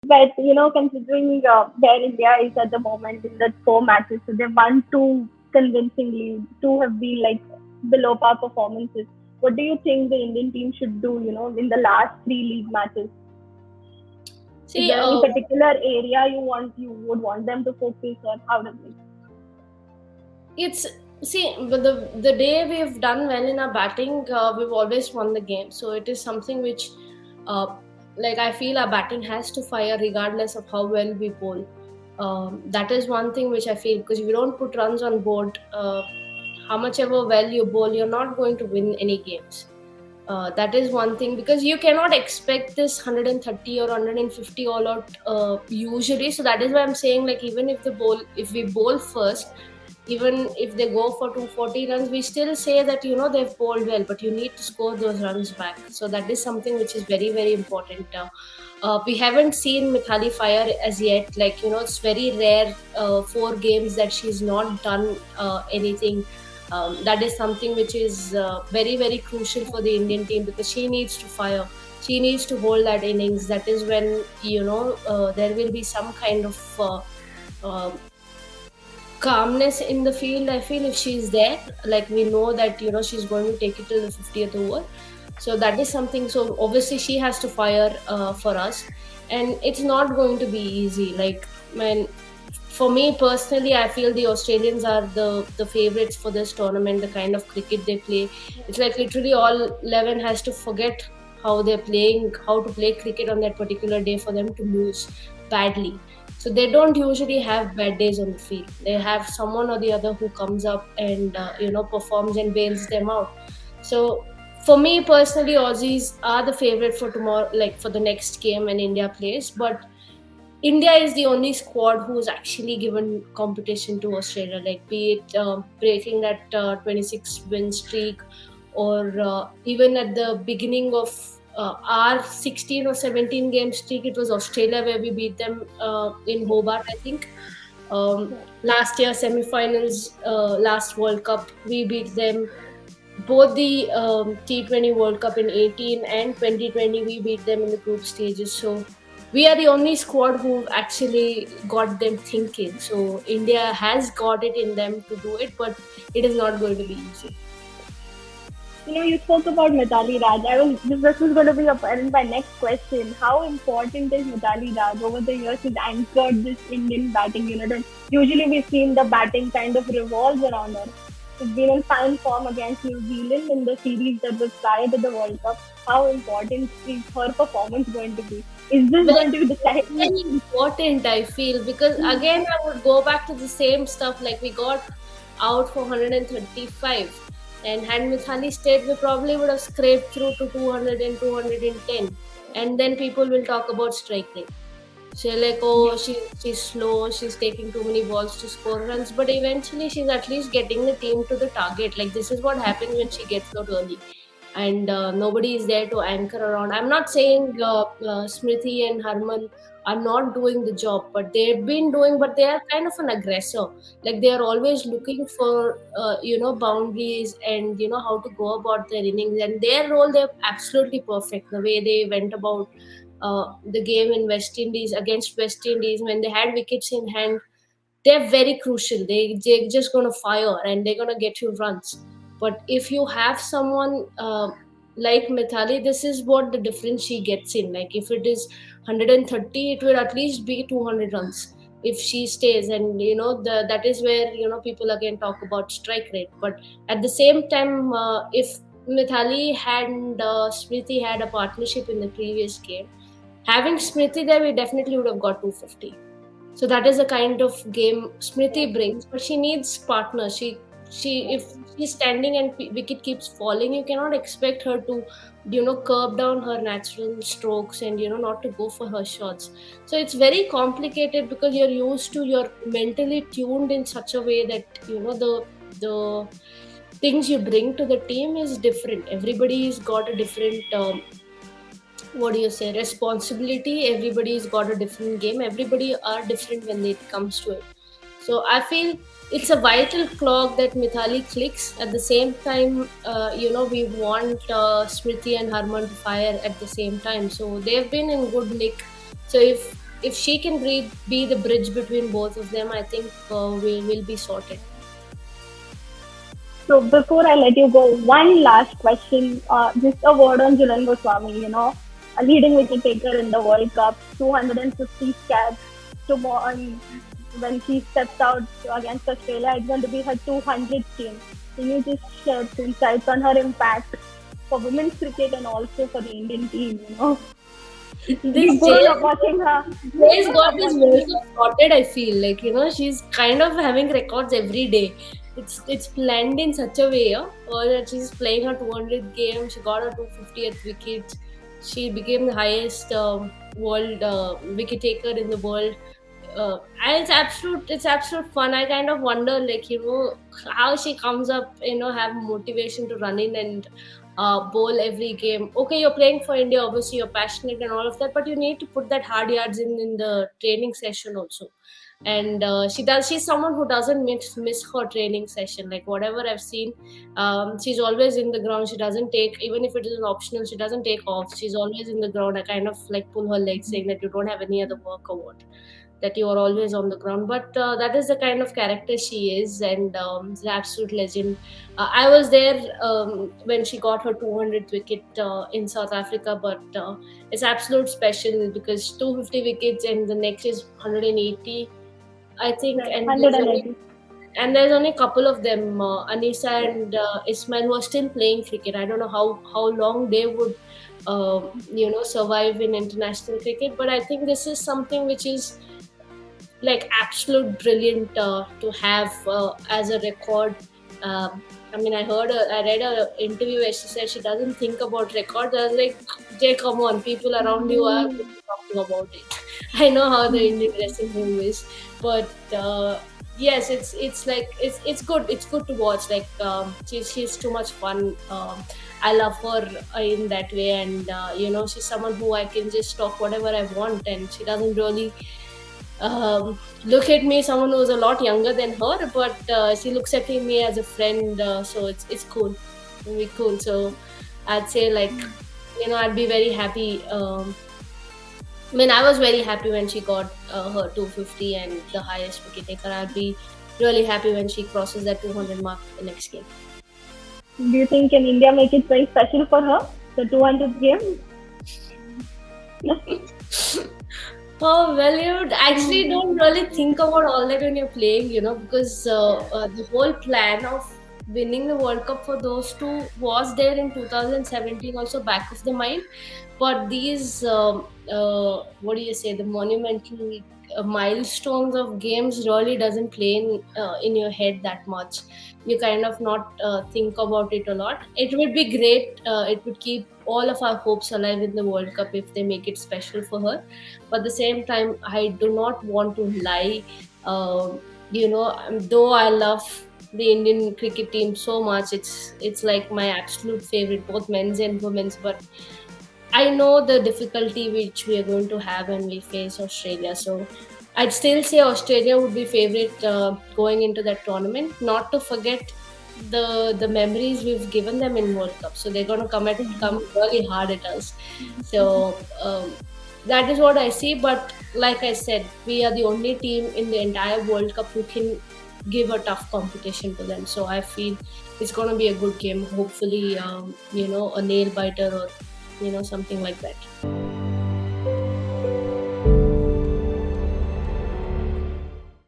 But considering where India is at the moment in the 4 matches, so they won two convincingly, two have been like below par performances. What do you think the Indian team should do? In the last three league matches, is See, there any particular area you would want them to focus, or how does it? it's but the day we've done well in our batting, we've always won the game. So it is something which, uh, like I feel our batting has to fire regardless of how well we bowl. That is one thing which I feel, because if you don't put runs on board, how much ever well you bowl, you're not going to win any games. That is one thing, because you cannot expect this 130 or 150 all out usually. So that is why I'm saying, like, even if we bowl first, even if they go for 240 runs, we still say that they've bowled well, but you need to score those runs back. So that is something which is very, very important. We haven't seen Mithali fire as yet. Like, it's very rare, 4 games that she's not done anything. That is something which is very, very crucial for the Indian team, because she needs to fire. She needs to hold that innings. That is when there will be some kind of uh, calmness in the field. I feel if she's there, like, we know that she's going to take it till the 50th over. So that is something. So obviously she has to fire for us, and it's not going to be easy. Like, when, for me personally, I feel the Australians are the favorites for this tournament. The kind of cricket they play, it's like literally all 11 has to forget how they're playing, how to play cricket on that particular day for them to lose badly. So they don't usually have bad days on the field. They have someone or the other who comes up and performs and bails them out. So for me personally, Aussies are the favorite for tomorrow, like for the next game when India plays. But India is the only squad who's actually given competition to Australia, like be it breaking that 26 win streak, or even at the beginning of our 16 or 17 game streak, it was Australia where we beat them in Hobart, I think. Last year, semi-finals, last World Cup, we beat them. Both the T20 World Cup in 18 and 2020, we beat them in the group stages. So we are the only squad who've actually got them thinking. So India has got it in them to do it, but it is not going to be easy. You spoke about Mithali Raj. This was going to be my next question. How important is Mithali Raj? Over the years, she's anchored this Indian batting unit. And usually, we've seen the batting kind of revolves around her. She's been in fine form against New Zealand in the series that was prior to the World Cup. How important is her performance going to be? Is this going to be deciding? Very important, I feel, because again, I would go back to the same stuff. Like, we got out for 135, and had Mithali stayed, we probably would have scraped through to 200 and 210. And then people will talk about strike rate. She's like, oh, she's slow, she's taking too many balls to score runs, but eventually she's at least getting the team to the target. Like, this is what happens when she gets out early, and nobody is there to anchor around. I'm not saying Smriti and Harman are not doing the job, but they've been doing, but they are kind of an aggressor. Like, they are always looking for boundaries, and how to go about their innings, and their role, they're absolutely perfect. The way they went about the game in West Indies, against West Indies, when they had wickets in hand, they're very crucial. They're just going to fire and they're going to get you runs. But if you have someone like Mithali, this is what the difference she gets in. Like, if it is 130, it will at least be 200 runs if she stays. And that is where people again talk about strike rate. But at the same time, if Mithali and Smriti had a partnership in the previous game, having Smriti there, we definitely would have got 250. So that is the kind of game Smriti brings, but she needs partners. She if she's standing and wicket keeps falling, you cannot expect her to curb down her natural strokes and not to go for her shots. So it's very complicated, because you're mentally tuned in such a way that the things you bring to the team is different. Everybody's got a different what do you say, responsibility. Everybody's got a different game. Everybody are different when it comes to it. So I feel it's a vital clock that Mithali clicks. At the same time, we want Smriti and Harman to fire at the same time. So they've been in good nick. So if if she can be the bridge between both of them, I think we'll be sorted. So before I let you go, one last question. Just a word on Julan Goswami. A leading wicket taker in the World Cup, 250 caps. Tomorrow, when she steps out against Australia, it's going to be her 200th game. Can you just share some insights on her impact for women's cricket and also for the Indian team? We This grew up watching her. Jay's got this World Cup sorted. I feel like she's kind of having records every day. It's planned in such a way, that she's playing her 200th game. She got her 250th wicket. She became the highest world wicket taker in the world. And it's absolute fun. I kind of wonder, like, how she comes up, have motivation to run in and bowl every game. Okay, you're playing for India, obviously you're passionate and all of that, but you need to put that hard yards in the training session also. And she's someone who doesn't miss her training session. Like, whatever I've seen, she's always in the ground. She doesn't take, even if it is an optional, she doesn't take off. She's always in the ground. I kind of like pull her leg, saying that you don't have any other work or what, that you are always on the ground. But that is the kind of character she is, and she's an absolute legend. I was there when she got her 200th wicket in South Africa, but it's absolute special because 250 wickets and the next is 180, I think, Right, and 180. there's only a couple of them, Anisa and Ismail, who are still playing cricket. I don't know how long they would, survive in international cricket. But I think this is something which is like absolute brilliant to have as a record. I mean, I read a interview where she said she doesn't think about records. I was like, Jay, come on, people around you are talking about it. I know how the Indian dressing room is, but yes, it's good. It's good to watch. Like, she's too much fun. I love her in that way, and she's someone who I can just talk whatever I want, and she doesn't really look at me, someone who's a lot younger than her, but she looks at me as a friend. So it's cool, really cool. So I'd say, like, I'd be very happy. I mean, I was very happy when she got her 250 and the highest wicket taker. I'd be really happy when she crosses that 200 mark the next game. Do you think can India make it very special for her, the 200th game? Oh, well, you actually don't really think about all that when you're playing, because the whole plan of winning the World Cup for those two was there in 2017, also back of the mind. But these, what do you say, the monumental milestones of games really doesn't play in your head that much. You kind of not think about it a lot. It would be great. It would keep all of our hopes alive in the World Cup if they make it special for her. But at the same time, I do not want to lie. Though I love the Indian cricket team so much, it's like my absolute favorite, both men's and women's. But I know the difficulty which we are going to have when we face Australia. So I'd still say Australia would be favorite going into that tournament. Not to forget the memories we've given them in World Cup. So they're going to come really hard at us. So that is what I see. But like I said, we are the only team in the entire World Cup who can give a tough competition to them. So I feel it's going to be a good game. Hopefully, a nail biter or something like that.